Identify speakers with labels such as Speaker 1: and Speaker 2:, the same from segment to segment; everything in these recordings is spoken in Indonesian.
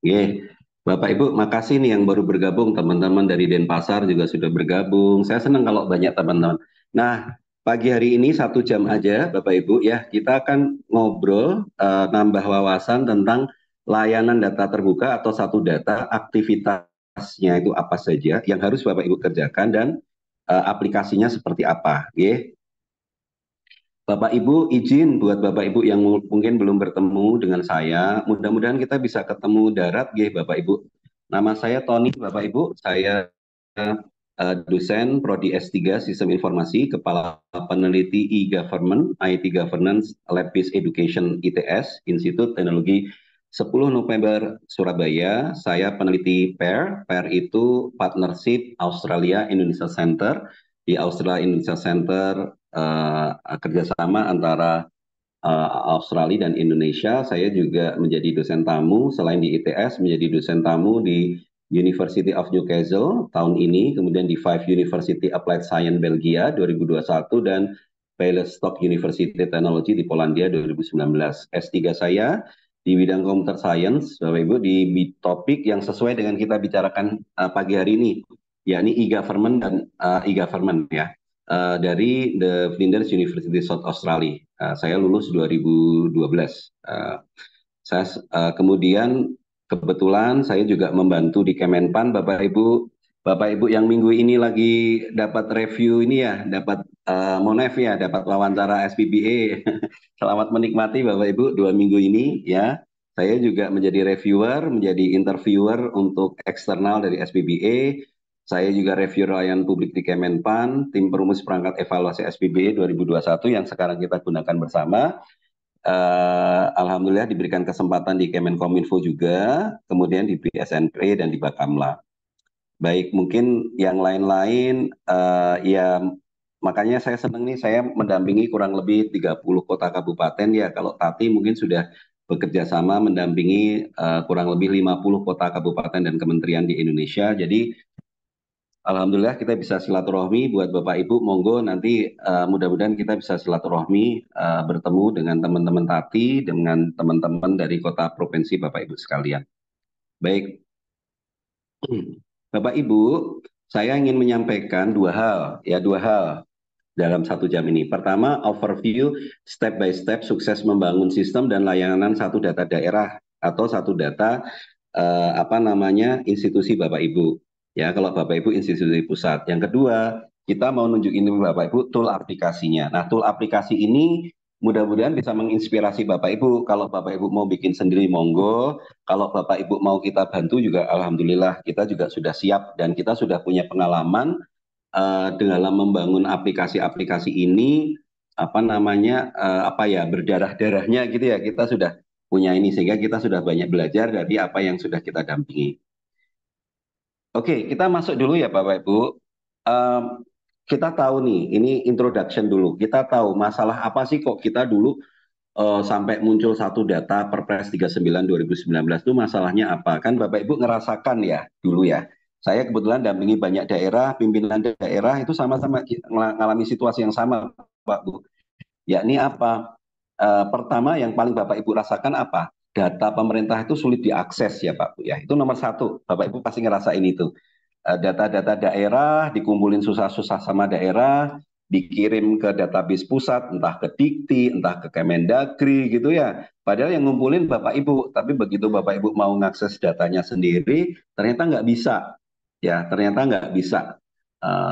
Speaker 1: Oke, Bapak Ibu, makasih nih yang baru bergabung, teman-teman dari Denpasar juga sudah bergabung. Saya senang kalau banyak teman-teman. Nah, pagi hari ini 1 jam aja, Bapak Ibu ya, kita akan ngobrol, nambah wawasan tentang layanan data terbuka atau satu data, aktivitasnya itu apa saja yang harus Bapak Ibu kerjakan dan aplikasinya seperti apa. Oke. Bapak Ibu, izin buat Bapak Ibu yang mungkin belum bertemu dengan saya, mudah-mudahan kita bisa ketemu darat, ya Bapak Ibu. Nama saya Tony, Bapak Ibu. Saya dosen Prodi S3 Sistem Informasi, Kepala Peneliti e-Government, IT Governance, Lab-Based Education ITS, Institut Teknologi 10 November Surabaya. Saya peneliti PAIR. PAIR itu Partnership Australia Indonesia Center. Di Australia Indonesia Center kerjasama antara Australia dan Indonesia. Saya juga menjadi dosen tamu selain di ITS, menjadi dosen tamu di University of Newcastle tahun ini, kemudian di Five University Applied Science Belgia 2021 dan Białystok University Technology di Polandia 2019. S3 saya di bidang Computer Science, Bapak Ibu, di topik yang sesuai dengan kita bicarakan pagi hari ini, yakni e-government dan e-government ya, dari The Flinders University South Australia. Saya lulus 2012. Kemudian kebetulan saya juga membantu di Kemenpan, Bapak Ibu. Bapak Ibu yang minggu ini lagi dapat review ini ya, dapat Monef ya, dapat wawancara SPBA. Selamat menikmati Bapak Ibu 2 minggu ini ya. Saya juga menjadi reviewer, menjadi interviewer untuk eksternal dari SPBA. Saya juga review layanan publik di Kemenpan, tim perumus perangkat evaluasi SPBA 2021 yang sekarang kita gunakan bersama. Alhamdulillah diberikan kesempatan di Kemenkominfo juga, kemudian di BSNP dan di Bakamla. Baik, mungkin yang lain-lain, ya makanya saya senang nih, saya mendampingi kurang lebih 30 kota kabupaten ya. Kalau Tati mungkin sudah bekerja sama mendampingi kurang lebih 50 kota kabupaten dan kementerian di Indonesia. Jadi Alhamdulillah kita bisa silaturahmi buat Bapak Ibu, monggo nanti mudah-mudahan kita bisa silaturahmi bertemu dengan teman-teman Tati, dengan teman-teman dari kota provinsi Bapak Ibu sekalian. Baik, Bapak Ibu, saya ingin menyampaikan dua hal dalam 1 jam ini. Pertama, overview step by step sukses membangun sistem dan layanan satu data daerah atau satu data apa namanya institusi Bapak Ibu. Ya, kalau Bapak Ibu institusi pusat. Yang kedua, kita mau nunjukin Bapak Ibu tool aplikasinya. Nah, tool aplikasi ini mudah-mudahan bisa menginspirasi Bapak Ibu. Kalau Bapak Ibu mau bikin sendiri, monggo. Kalau Bapak Ibu mau kita bantu juga, alhamdulillah kita juga sudah siap dan kita sudah punya pengalaman dalam membangun aplikasi-aplikasi ini apa namanya apa ya berdarah-darahnya gitu ya, kita sudah punya ini sehingga kita sudah banyak belajar dari apa yang sudah kita dampingi. Oke, kita masuk dulu ya Bapak Ibu. Em, kita tahu nih, ini introduction dulu. Kita tahu masalah apa sih kok kita dulu sampai muncul satu data Perpres 39 2019 itu masalahnya apa? Kan Bapak Ibu ngerasakan ya dulu ya. Saya kebetulan dampingi banyak daerah, pimpinan daerah itu sama-sama mengalami situasi yang sama, Pak Bu. Yakni apa? Pertama yang paling Bapak Ibu rasakan apa? Data pemerintah itu sulit diakses ya Pak Bu ya. Itu nomor satu. Bapak Ibu pasti ngerasain itu. Data-data daerah dikumpulin susah-susah sama daerah, dikirim ke database pusat, entah ke Dikti, entah ke Kemendagri gitu ya. Padahal yang ngumpulin Bapak Ibu, tapi begitu Bapak Ibu mau ngakses datanya sendiri, ternyata nggak bisa. Ya, ternyata nggak bisa.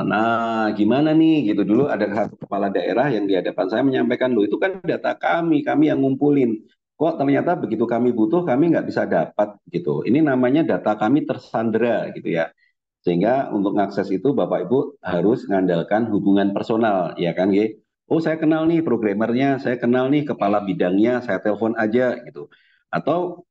Speaker 1: Nah, gimana nih? Gitu dulu ada satu kepala daerah yang di hadapan saya menyampaikan, loh itu kan data kami yang ngumpulin. Kok ternyata begitu kami butuh, kami nggak bisa dapat gitu. Ini namanya data kami tersandera gitu ya. Sehingga untuk mengakses itu Bapak Ibu harus mengandalkan hubungan personal, ya kan, Ge? Oh, saya kenal nih programmernya, saya kenal nih kepala bidangnya, saya telepon aja gitu. Atau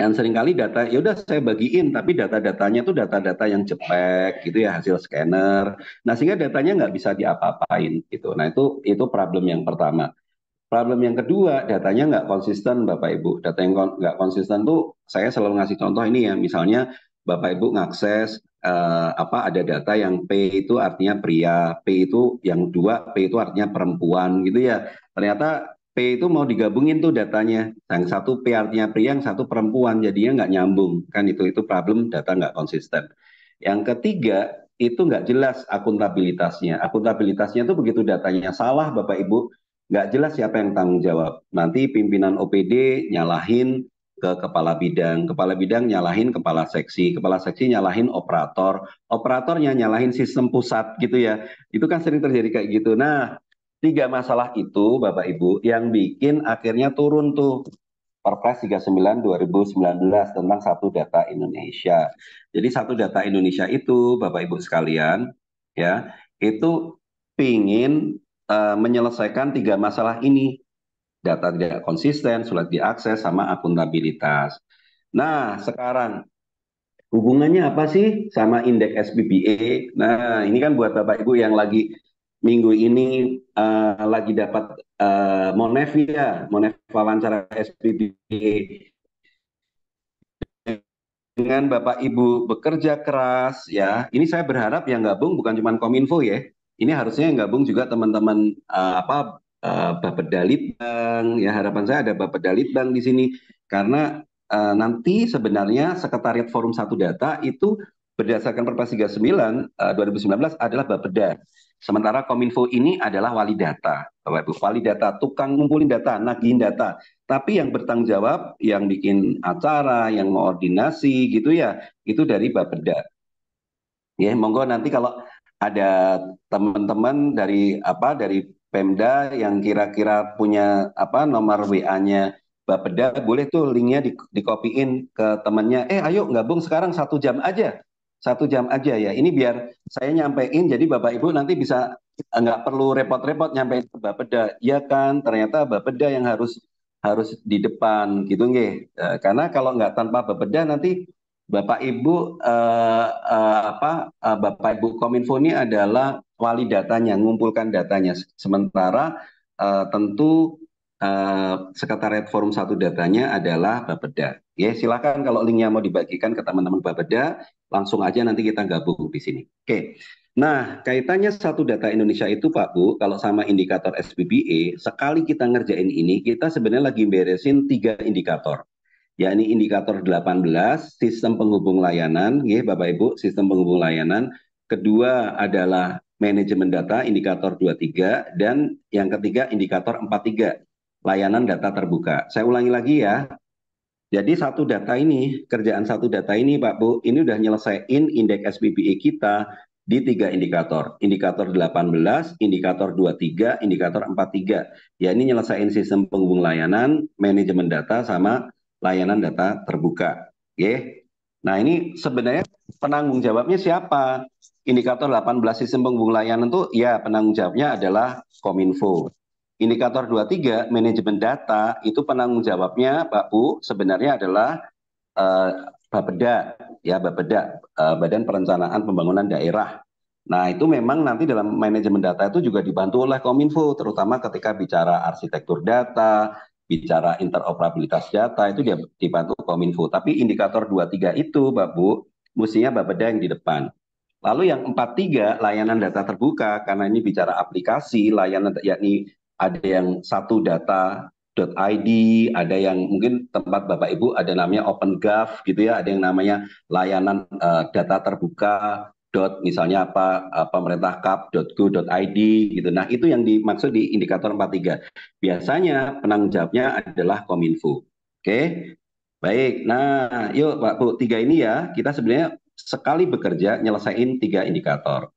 Speaker 1: yang seringkali data, ya udah saya bagiin, tapi data-datanya tuh data-data yang ceplek gitu ya, hasil scanner. Nah, sehingga datanya nggak bisa diapa-apain gitu. Nah, itu problem yang pertama. Problem yang kedua, datanya nggak konsisten, Bapak Ibu. Data yang nggak konsisten tuh, saya selalu ngasih contoh ini ya. Misalnya, Bapak Ibu ngakses apa ada data yang P itu artinya pria, P itu yang dua, P itu artinya perempuan gitu ya. Ternyata P itu mau digabungin tuh datanya. Yang satu P artinya pria, yang satu perempuan, jadinya nggak nyambung. Kan itu problem data nggak konsisten. Yang ketiga, itu nggak jelas akuntabilitasnya. Akuntabilitasnya itu begitu datanya salah, Bapak Ibu, nggak jelas siapa yang tanggung jawab. Nanti pimpinan OPD nyalahin ke kepala bidang nyalahin kepala seksi nyalahin operatornya nyalahin sistem pusat gitu ya. Itu kan sering terjadi kayak gitu. Nah, tiga masalah itu, Bapak Ibu, yang bikin akhirnya turun tuh Perpres 39 2019 tentang satu data Indonesia. Jadi satu data Indonesia itu, Bapak Ibu sekalian, ya, itu pingin menyelesaikan tiga masalah ini. Data tidak konsisten, sulit diakses, sama akuntabilitas. Nah, sekarang hubungannya apa sih sama indeks SPBA? Nah, ini kan buat Bapak Ibu yang lagi minggu ini lagi dapat Monef ya, Monef wawancara SPBA. Dengan Bapak Ibu bekerja keras ya, ini saya berharap yang gabung bukan cuma Kominfo ya, ini harusnya yang gabung juga teman-teman Bapeda Litbang ya, harapan saya ada Bapeda Litbang di sini karena nanti sebenarnya Sekretariat Forum Satu Data itu berdasarkan Perpres 39 2019 adalah Bapeda. Sementara Kominfo ini adalah wali data, Bapak Ibu, wali data, tukang ngumpulin data, nagihin data. Tapi yang bertanggung jawab, yang bikin acara, yang koordinasi gitu ya, itu dari Bapeda. Ya, monggo nanti kalau ada teman-teman dari Pemda yang kira-kira punya nomor WA-nya Bapeda, boleh tuh linknya dikopiin ke temannya. Ayo gabung sekarang 1 jam aja, 1 jam aja ya. Ini biar saya nyampein, jadi Bapak Ibu nanti bisa nggak perlu repot-repot nyampein ke Bapeda. Ya kan, ternyata Bapeda yang harus harus di depan gitu nggih. Karena kalau nggak tanpa Bapeda nanti Bapak Ibu Bapak Ibu Kominfo ini adalah wali datanya, mengumpulkan datanya. Sementara tentu Sekretariat Forum Satu datanya adalah Bapeda. Ya, silakan kalau linknya mau dibagikan ke teman-teman Bapeda, langsung aja nanti kita gabung di sini. Oke. Nah, kaitannya satu data Indonesia itu Pak Bu, kalau sama indikator SPBA, sekali kita ngerjain ini, kita sebenarnya lagi beresin 3 indikator, yakni indikator 18 sistem penghubung layanan, ya Bapak Ibu, sistem penghubung layanan. Kedua adalah manajemen data, indikator 23, dan yang ketiga indikator 43, layanan data terbuka. Saya ulangi lagi ya. Jadi satu data ini, kerjaan satu data ini Pak Bu, ini udah nyelesain indeks SPBA kita di 3 indikator. Indikator 18, indikator 23, indikator 43. Ya ini nyelesain sistem penghubung layanan, manajemen data, sama layanan data terbuka. Oke. Nah ini sebenarnya penanggung jawabnya siapa? Indikator 18 sistem penghubung layanan itu ya penanggung jawabnya adalah Kominfo. Indikator 23 manajemen data itu penanggung jawabnya Pak Bu sebenarnya adalah eh, Bapeda ya, Bapeda, Badan Perencanaan Pembangunan Daerah. Nah, itu memang nanti dalam manajemen data itu juga dibantu oleh Kominfo, terutama ketika bicara arsitektur data, bicara interoperabilitas data, itu dia dibantu Kominfo. Tapi indikator 23 itu, Pak Bu, mestinya Bapeda yang di depan. Lalu yang 43 layanan data terbuka, karena ini bicara aplikasi, layanan yakni ada yang satu data.id, ada yang mungkin tempat Bapak Ibu ada namanya OpenGov gitu ya, ada yang namanya layanan data terbuka misalnya pemerintahkap.go.id gitu. Nah, itu yang dimaksud di indikator 43. Biasanya penanggung jawabnya adalah Kominfo. Oke. Baik. Nah, yuk Pak Bu, 3 ini ya, kita sebenarnya sekali bekerja nyelesain 3 indikator.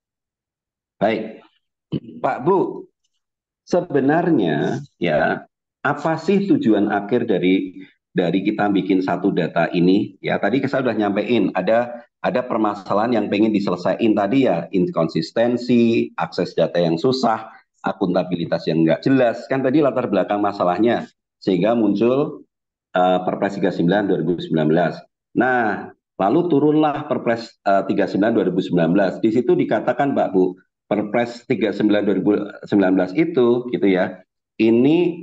Speaker 1: Baik. Pak Bu, sebenarnya ya apa sih tujuan akhir dari kita bikin satu data ini? Ya tadi saya sudah nyampein ada permasalahan yang pengen diselesaikan tadi ya, inkonsistensi, akses data yang susah, akuntabilitas yang nggak jelas. Kan tadi latar belakang masalahnya sehingga muncul Perpres 39 2019. Nah, lalu turunlah Perpres 39 2019. Di situ dikatakan Mbak Bu, Perpres 39 2019 itu gitu ya. Ini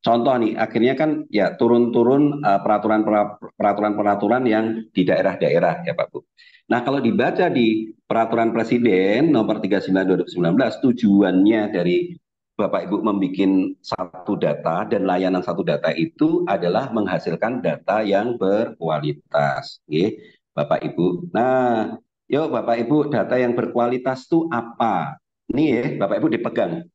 Speaker 1: contoh nih, akhirnya kan ya turun-turun peraturan-peraturan yang di daerah-daerah ya Pak Bu. Nah, kalau dibaca di peraturan Presiden nomor 39 2019, tujuannya dari Bapak Ibu membuat satu data dan layanan satu data itu adalah menghasilkan data yang berkualitas. Oke, Bapak Ibu. Nah, yuk Bapak Ibu, data yang berkualitas itu apa? Nih ya, Bapak Ibu dipegang.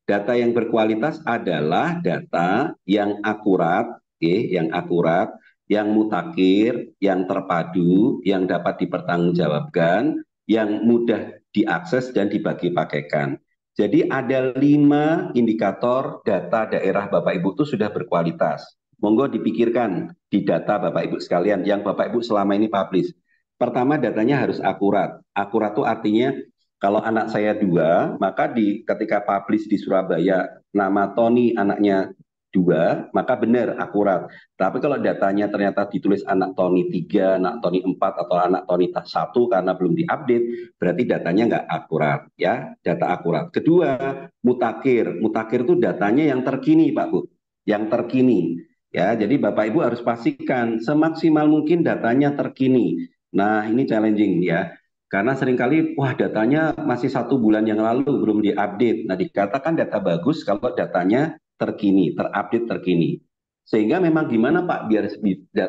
Speaker 1: Data yang berkualitas adalah data yang akurat, yang akurat, yang mutakhir, yang terpadu, yang dapat dipertanggungjawabkan, yang mudah diakses dan dibagi-pakaikan. Jadi ada 5 indikator data daerah Bapak Ibu itu sudah berkualitas. Monggo dipikirkan di data Bapak Ibu sekalian yang Bapak Ibu selama ini publish. Pertama, datanya harus akurat. Akurat itu artinya kalau anak saya 2, maka ketika publish di Surabaya nama Tony anaknya 2, maka benar akurat. Tapi kalau datanya ternyata ditulis anak Tony 3, anak Tony 4, atau anak Tony 1 karena belum diupdate, berarti datanya nggak akurat, ya, data akurat. Kedua, mutakhir. Mutakhir itu datanya yang terkini, Pak Bu, yang terkini. Ya, jadi Bapak Ibu harus pastikan semaksimal mungkin datanya terkini. Nah, ini challenging ya. Karena seringkali, wah datanya masih 1 bulan yang lalu belum diupdate. Nah dikatakan data bagus kalau datanya terkini, terupdate terkini. Sehingga memang gimana Pak,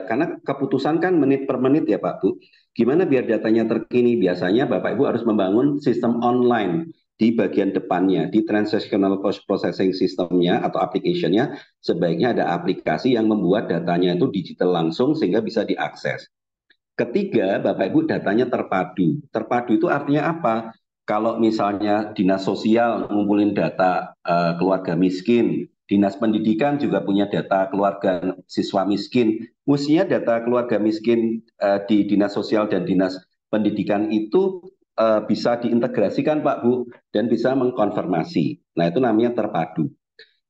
Speaker 1: karena keputusan kan menit per menit ya Pak Bu. Gimana biar datanya terkini? Biasanya Bapak Ibu harus membangun sistem online di bagian depannya, di transactional processing systemnya atau application-nya, sebaiknya ada aplikasi yang membuat datanya itu digital langsung sehingga bisa diakses. Ketiga, Bapak Ibu datanya terpadu. Terpadu itu artinya apa? Kalau misalnya dinas sosial ngumpulin data keluarga miskin, dinas pendidikan juga punya data keluarga siswa miskin. Mestinya data keluarga miskin di dinas sosial dan dinas pendidikan itu bisa diintegrasikan Pak Bu dan bisa mengkonfirmasi. Nah itu namanya terpadu.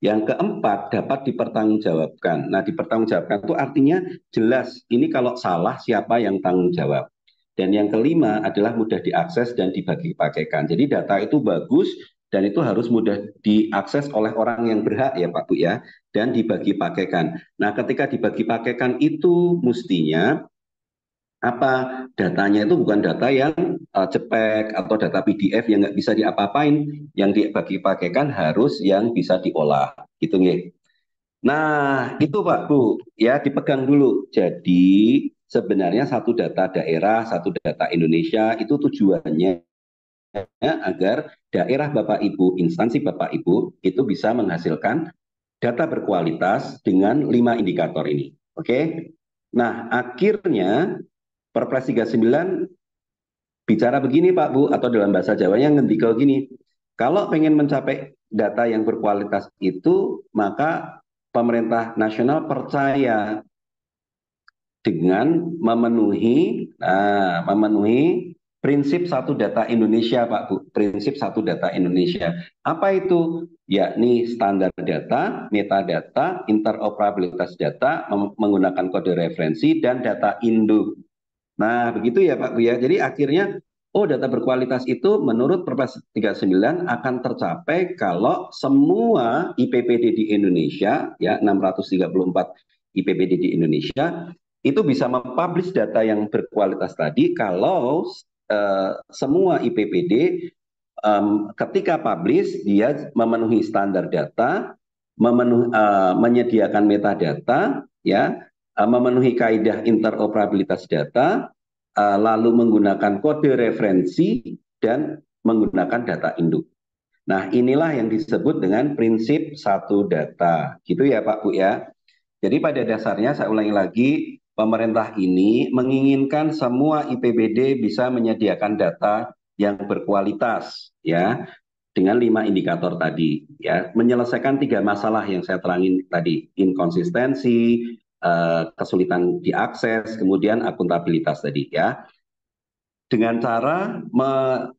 Speaker 1: Yang keempat, dapat dipertanggungjawabkan. Nah, dipertanggungjawabkan itu artinya jelas, ini kalau salah siapa yang tanggung jawab. Dan yang kelima adalah mudah diakses dan dibagi-pakaikan. Jadi data itu bagus dan itu harus mudah diakses oleh orang yang berhak ya Pak Bu ya, dan dibagi-pakaikan. Nah, ketika dibagi-pakaikan itu mestinya apa datanya itu bukan data yang cepek atau data PDF yang nggak bisa diapa-apain, yang dibagi-pakaikan harus yang bisa diolah gitu nih. Nah itu Pak Bu ya dipegang dulu. Jadi sebenarnya satu data daerah, satu data Indonesia itu tujuannya agar daerah Bapak Ibu, instansi Bapak Ibu itu bisa menghasilkan data berkualitas dengan 5 indikator ini. Oke. Nah akhirnya Perpres 39 bicara begini Pak Bu, atau dalam bahasa Jawanya ngendikel gini, kalau pengen mencapai data yang berkualitas itu, maka pemerintah nasional percaya dengan memenuhi prinsip satu data Indonesia Pak Bu, prinsip satu data Indonesia. Apa itu? Yakni standar data, metadata, interoperabilitas data, menggunakan kode referensi, dan data induk. Nah, begitu ya Pak Bu ya. Jadi akhirnya, oh data berkualitas itu menurut Perpres 39 akan tercapai kalau semua IPPD di Indonesia, ya 634 IPPD di Indonesia, itu bisa mempublish data yang berkualitas tadi kalau semua IPPD ketika publish dia memenuhi standar data, menyediakan metadata, ya, memenuhi kaidah interoperabilitas data, lalu menggunakan kode referensi dan menggunakan data induk. Nah, inilah yang disebut dengan prinsip satu data. Gitu ya Pak Bu ya. Jadi pada dasarnya saya ulangi lagi, pemerintah ini menginginkan semua IPBD bisa menyediakan data yang berkualitas ya dengan 5 indikator tadi ya, menyelesaikan 3 masalah yang saya terangin tadi, inkonsistensi, kesulitan diakses, kemudian akuntabilitas tadi ya, dengan cara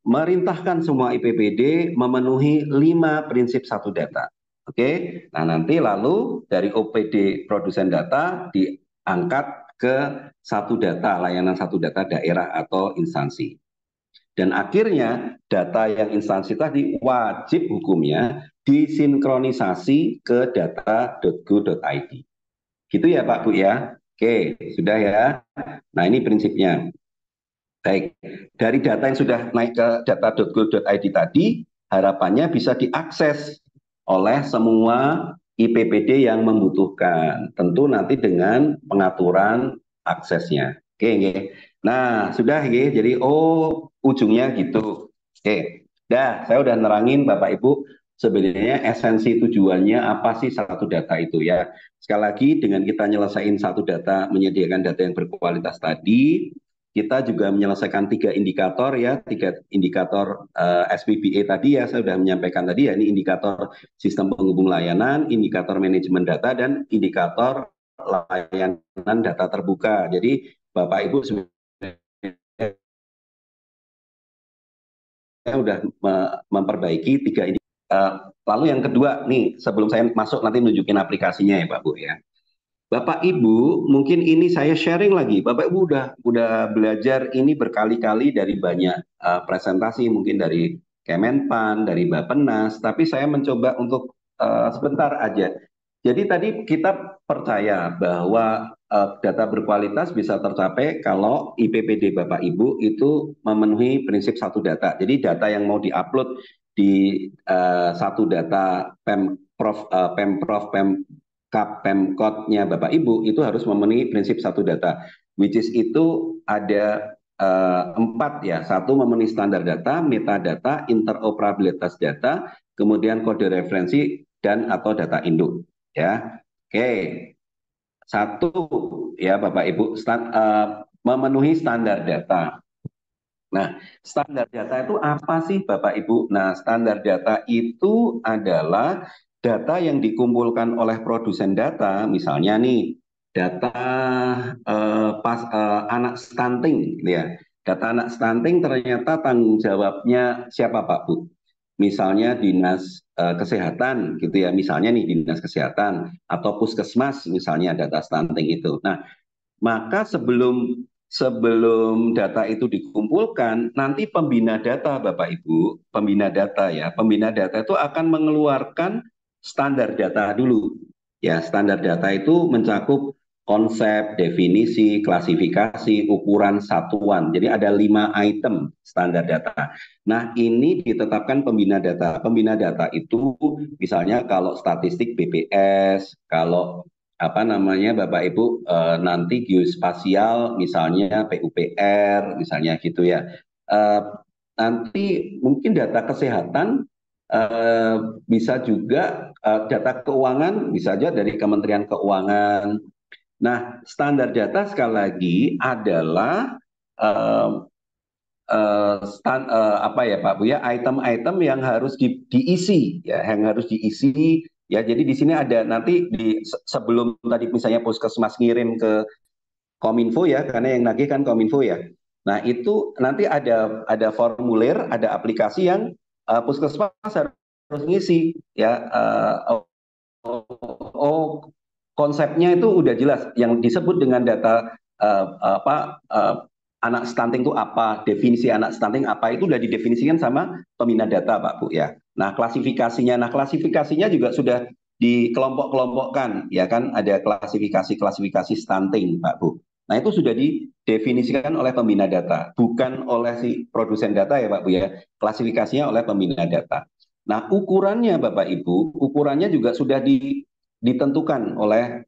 Speaker 1: merintahkan semua IPBD memenuhi 5 prinsip satu data. Oke, nah nanti lalu dari OPD produsen data diangkat ke satu data, layanan satu data daerah atau instansi. Dan akhirnya data yang instansi tadi wajib hukumnya disinkronisasi ke data.go.id. Gitu ya Pak Bu ya. Oke, sudah ya. Nah ini prinsipnya. Baik, dari data yang sudah naik ke data.go.id tadi, harapannya bisa diakses oleh semua IPPD yang membutuhkan. Tentu nanti dengan pengaturan aksesnya. Oke, nggih. Nah, sudah nggih. Jadi ujungnya gitu. Oke. Dah, saya udah nerangin Bapak Ibu sebenarnya esensi tujuannya apa sih satu data itu ya. Sekali lagi dengan kita nyelesain satu data, menyediakan data yang berkualitas tadi, kita juga menyelesaikan tiga indikator ya, tiga indikator SPBA tadi ya, saya sudah menyampaikan tadi ya, ini indikator sistem penghubung layanan, indikator manajemen data, dan indikator layanan data terbuka. Jadi Bapak Ibu sebenarnya sudah memperbaiki tiga ini. Lalu yang kedua nih, sebelum saya masuk nanti nunjukin aplikasinya ya Pak Bu ya. Bapak Ibu, mungkin ini saya sharing lagi. Bapak Ibu udah belajar ini berkali-kali dari banyak presentasi, mungkin dari Kemenpan, dari Bappenas, tapi saya mencoba untuk sebentar aja. Jadi tadi kita percaya bahwa data berkualitas bisa tercapai kalau IPPD Bapak Ibu itu memenuhi prinsip satu data. Jadi data yang mau diupload di satu data Pemprov, Pemkotnya Bapak Ibu itu harus memenuhi prinsip satu data, which is itu ada empat ya. Satu, memenuhi standar data, metadata, interoperabilitas data, kemudian kode referensi dan atau data induk. Ya, oke. Satu ya Bapak Ibu, memenuhi standar data. Nah, standar data itu apa sih Bapak Ibu? Nah, standar data itu adalah data yang dikumpulkan oleh produsen data, misalnya nih data anak stunting, gitu ya. Data anak stunting ternyata tanggung jawabnya siapa Pak Bu? Misalnya dinas kesehatan, gitu ya. Misalnya nih dinas kesehatan atau puskesmas, misalnya data stunting itu. Nah, maka sebelum sebelum data itu dikumpulkan, nanti pembina data, Bapak Ibu, pembina data ya, pembina data itu akan mengeluarkan standar data dulu. Ya, standar data itu mencakup konsep, definisi, klasifikasi, ukuran satuan. Jadi ada 5 item standar data. Nah, ini ditetapkan pembina data. Pembina data itu misalnya kalau statistik BPS, kalau apa namanya Bapak Ibu nanti geospasial misalnya PUPR misalnya gitu ya. Eh, Nanti mungkin data kesehatan eh, bisa juga data keuangan bisa aja dari Kementerian Keuangan. Nah, standar data sekali lagi adalah eh, apa ya Pak Bu ya, item-item yang harus diisi ya, yang harus diisi ya. Jadi di sini ada nanti sebelum tadi misalnya puskesmas ngirim ke Kominfo ya, karena yang nagih kan Kominfo ya. Nah, itu nanti ada formulir, ada aplikasi yang puskesmas harus ngisi ya. Oh, konsepnya itu udah jelas. Yang disebut dengan data apa anak stunting itu apa, definisi anak stunting apa itu udah didefinisikan sama pembina data, Pak Bu ya. Nah klasifikasinya juga sudah dikelompok-kelompokkan, ya kan? Ada klasifikasi stunting, Pak Bu. Nah itu sudah didefinisikan oleh pembina data, bukan oleh si produsen data ya, Pak Bu ya. Klasifikasinya oleh pembina data. Nah, ukurannya Bapak Ibu, ukurannya juga sudah ditentukan oleh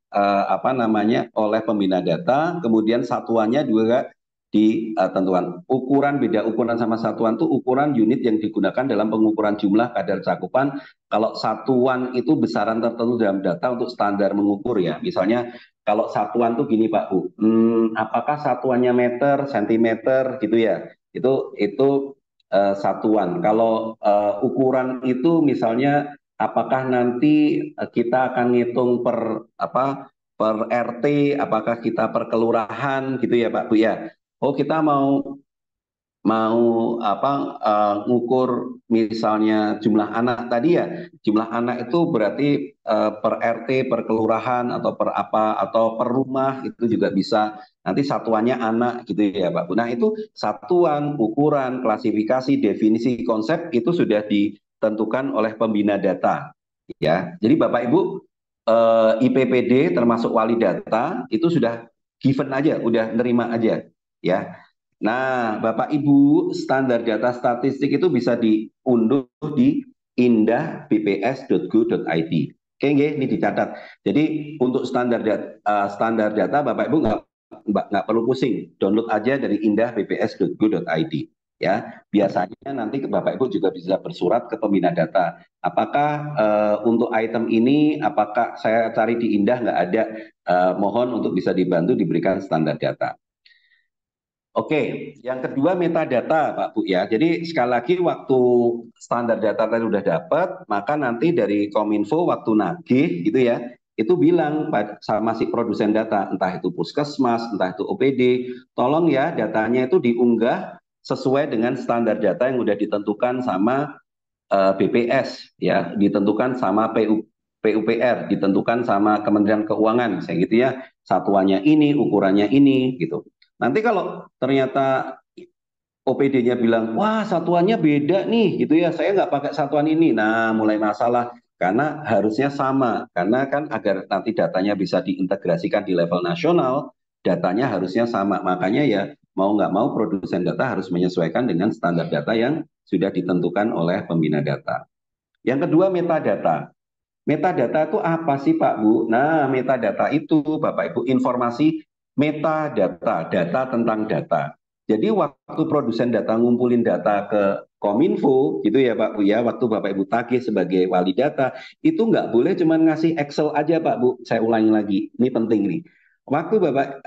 Speaker 1: apa namanya oleh pembina data, kemudian satuannya juga ditentukan. Ukuran beda ukuran sama satuan itu ukuran unit yang digunakan dalam pengukuran jumlah kadar cakupan. Kalau satuan itu besaran tertentu dalam data untuk standar mengukur ya. Misalnya kalau satuan tuh gini Pak Bu, apakah satuannya meter, sentimeter gitu ya? Itu satuan. Kalau ukuran itu misalnya apakah nanti kita akan ngitung per apa per RT, apakah kita per kelurahan gitu ya Pak Bu ya. Oh kita mau mau apa ngukur misalnya jumlah anak tadi ya. Jumlah anak itu berarti per RT, per kelurahan atau per apa atau per rumah itu juga bisa. Nanti satuannya anak gitu ya Pak Bu. Nah itu satuan, ukuran, klasifikasi, definisi, konsep itu sudah ditentukan oleh pembina data ya. Jadi Bapak Ibu IPPD termasuk wali data itu sudah given aja, udah nerima aja ya. Nah, Bapak Ibu, standar data statistik itu bisa diunduh di indah.bps.go.id. Oke, ini dicatat. Jadi untuk standar data Bapak Ibu nggak perlu pusing, download aja dari indah.bps.go.id. Ya, biasanya nanti Bapak Ibu juga bisa bersurat ke pembina data. Apakah untuk item ini, apakah saya cari di Indah nggak ada, mohon untuk bisa dibantu diberikan standar data. Oke, yang kedua metadata, Pak Bu ya. Jadi sekali lagi waktu standar data tadi udah dapat, maka nanti dari Kominfo waktu nagih gitu ya, itu bilang sama si produsen data, entah itu puskesmas, entah itu OPD, tolong ya datanya itu diunggah sesuai dengan standar data yang udah ditentukan sama BPS ya, ditentukan sama PUPR, ditentukan sama Kementerian Keuangan, saya gitu ya. Satuannya ini, ukurannya ini gitu. Nanti kalau ternyata OPD-nya bilang, wah satuannya beda nih gitu ya, saya nggak pakai satuan ini. Nah, mulai masalah karena harusnya sama, karena kan agar nanti datanya bisa diintegrasikan di level nasional, datanya harusnya sama. Makanya ya mau nggak mau produsen data harus menyesuaikan dengan standar data yang sudah ditentukan oleh pembina data. Yang kedua metadata. Metadata itu apa sih Pak Bu? Nah, metadata itu Bapak Ibu informasi metadata, data tentang data. Jadi waktu produsen data ngumpulin data ke Kominfo, gitu ya Pak Bu ya, waktu Bapak Ibu tagih sebagai wali data, itu nggak boleh cuma ngasih Excel aja Pak Bu. Saya ulangi lagi, ini penting nih. Waktu Bapak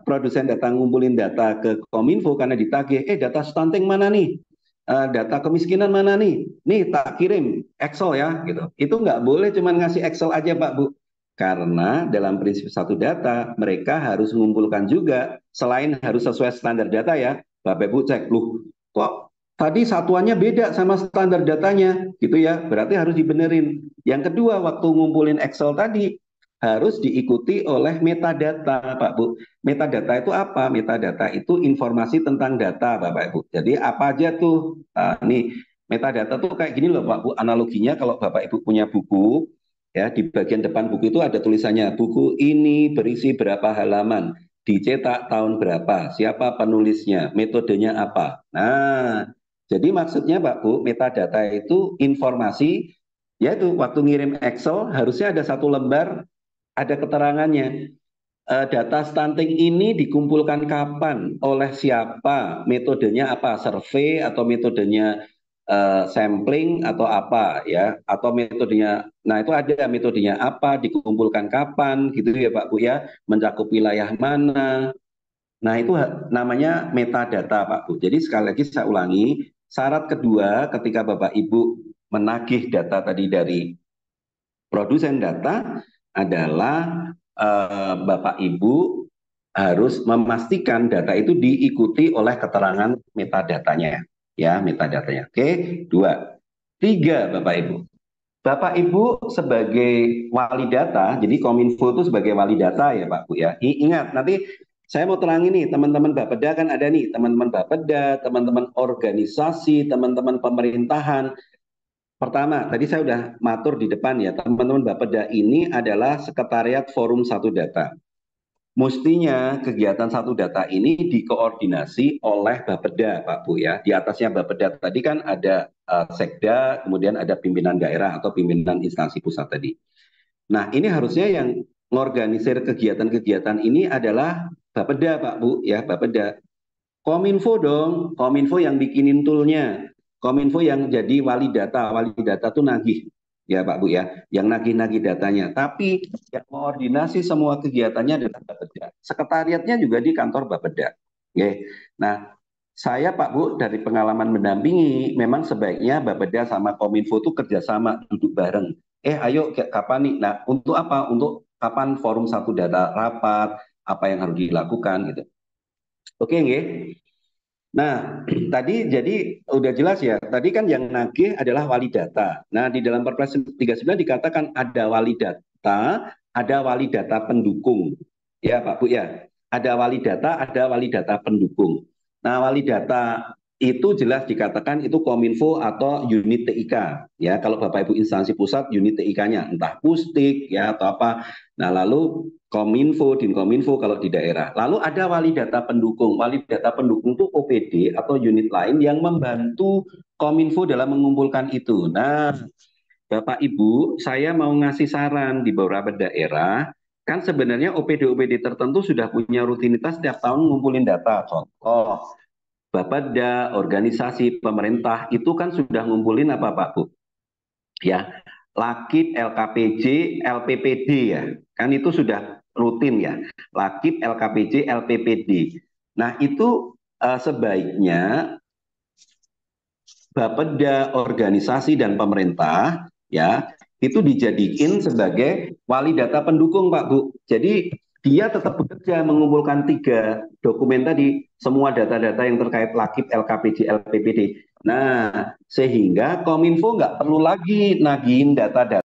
Speaker 1: produsen data ngumpulin data ke Kominfo karena ditagih, data stunting mana nih? Data kemiskinan mana nih? Nih tak kirim Excel ya, gitu. Itu nggak boleh cuma ngasih Excel aja Pak Bu. Karena dalam prinsip satu data, mereka harus mengumpulkan juga, selain harus sesuai standar data ya, Bapak Ibu cek, loh kok tadi satuannya beda sama standar datanya, gitu ya, berarti harus dibenerin. Yang kedua, waktu ngumpulin Excel tadi, harus diikuti oleh metadata, Pak Bu. Metadata itu apa? Metadata itu informasi tentang data, Bapak Ibu. Jadi apa aja tuh? Nih, metadata tuh kayak gini loh, Pak Bu. Analoginya kalau Bapak Ibu punya buku, ya di bagian depan buku itu ada tulisannya, buku ini berisi berapa halaman, dicetak tahun berapa, siapa penulisnya, metodenya apa. Nah, jadi maksudnya Pak Bu, metadata itu informasi, yaitu waktu ngirim Excel harusnya ada satu lembar ada keterangannya. Data stunting ini dikumpulkan kapan, oleh siapa, metodenya apa, survei atau metodenya sampling atau apa ya, atau metodenya, nah itu ada metodenya apa, dikumpulkan kapan, gitu ya Pak Bu ya, mencakup wilayah mana. Nah itu namanya metadata Pak Bu. Jadi sekali lagi saya ulangi, syarat kedua ketika Bapak Ibu menagih data tadi dari produsen data adalah Bapak Ibu harus memastikan data itu diikuti oleh keterangan metadatanya, ya metadatanya. Oke, dua, tiga, Bapak Ibu. Bapak Ibu sebagai wali data, jadi Kominfo itu sebagai wali data ya Pak Bu ya. Ingat nanti saya mau terangin nih teman-teman Bapeda kan ada nih teman-teman Bapeda, teman-teman organisasi, teman-teman pemerintahan. Pertama, tadi saya sudah matur di depan ya, teman-teman Bapeda ini adalah sekretariat Forum Satu Data. Mestinya kegiatan Satu Data ini dikoordinasi oleh Bapeda, Pak Bu ya. Di atasnya Bapeda tadi kan ada Sekda, kemudian ada pimpinan daerah atau pimpinan instansi pusat tadi. Nah, ini harusnya yang mengorganisir kegiatan-kegiatan ini adalah Bapeda, Pak Bu ya, Bapeda. Kominfo dong, Kominfo yang bikinin toolnya, Kominfo yang jadi wali data tuh nagih, ya Pak Bu ya, yang nagih-nagih datanya. Tapi yang koordinasi semua kegiatannya adalah Bapeda. Sekretariatnya juga di kantor Bapeda. Oke. Nah, saya Pak Bu dari pengalaman mendampingi, memang sebaiknya Bapeda sama Kominfo tuh kerjasama, duduk bareng. Ayo kapan nih? Nah, untuk apa? Untuk kapan forum satu data rapat, apa yang harus dilakukan gitu. Oke, nggih. Nah, tadi jadi udah jelas ya. Tadi kan yang nagih adalah wali data. Nah, di dalam Perpres 39 dikatakan ada wali data, ada wali data pendukung. Ya, Pak Bu ya. Ada wali data pendukung. Nah, wali data itu jelas dikatakan itu Kominfo atau unit TIK. Ya, kalau Bapak Ibu instansi pusat unit TIK-nya entah Pustik ya atau apa. Nah, lalu Kominfo, Dinkominfo kalau di daerah. Lalu ada wali data pendukung. Wali data pendukung itu OPD atau unit lain yang membantu Kominfo dalam mengumpulkan itu. Nah, Bapak Ibu, saya mau ngasih saran di beberapa daerah, kan sebenarnya OPD-OPD tertentu sudah punya rutinitas setiap tahun ngumpulin data. Contoh, Bapeda, organisasi pemerintah itu kan sudah ngumpulin apa Pak Bu? Ya, Lakip, LKPJ, LPPD ya, kan itu sudah rutin ya. Lakip, LKPJ, LPPD. Nah itu sebaiknya Bapeda, organisasi dan pemerintah ya itu dijadikan sebagai wali data pendukung Pak Bu. Jadi dia tetap bekerja mengumpulkan tiga dokumen tadi, semua data-data yang terkait Lakip, LKPJ, LPPD. Nah, sehingga Kominfo nggak perlu lagi nagihin data-data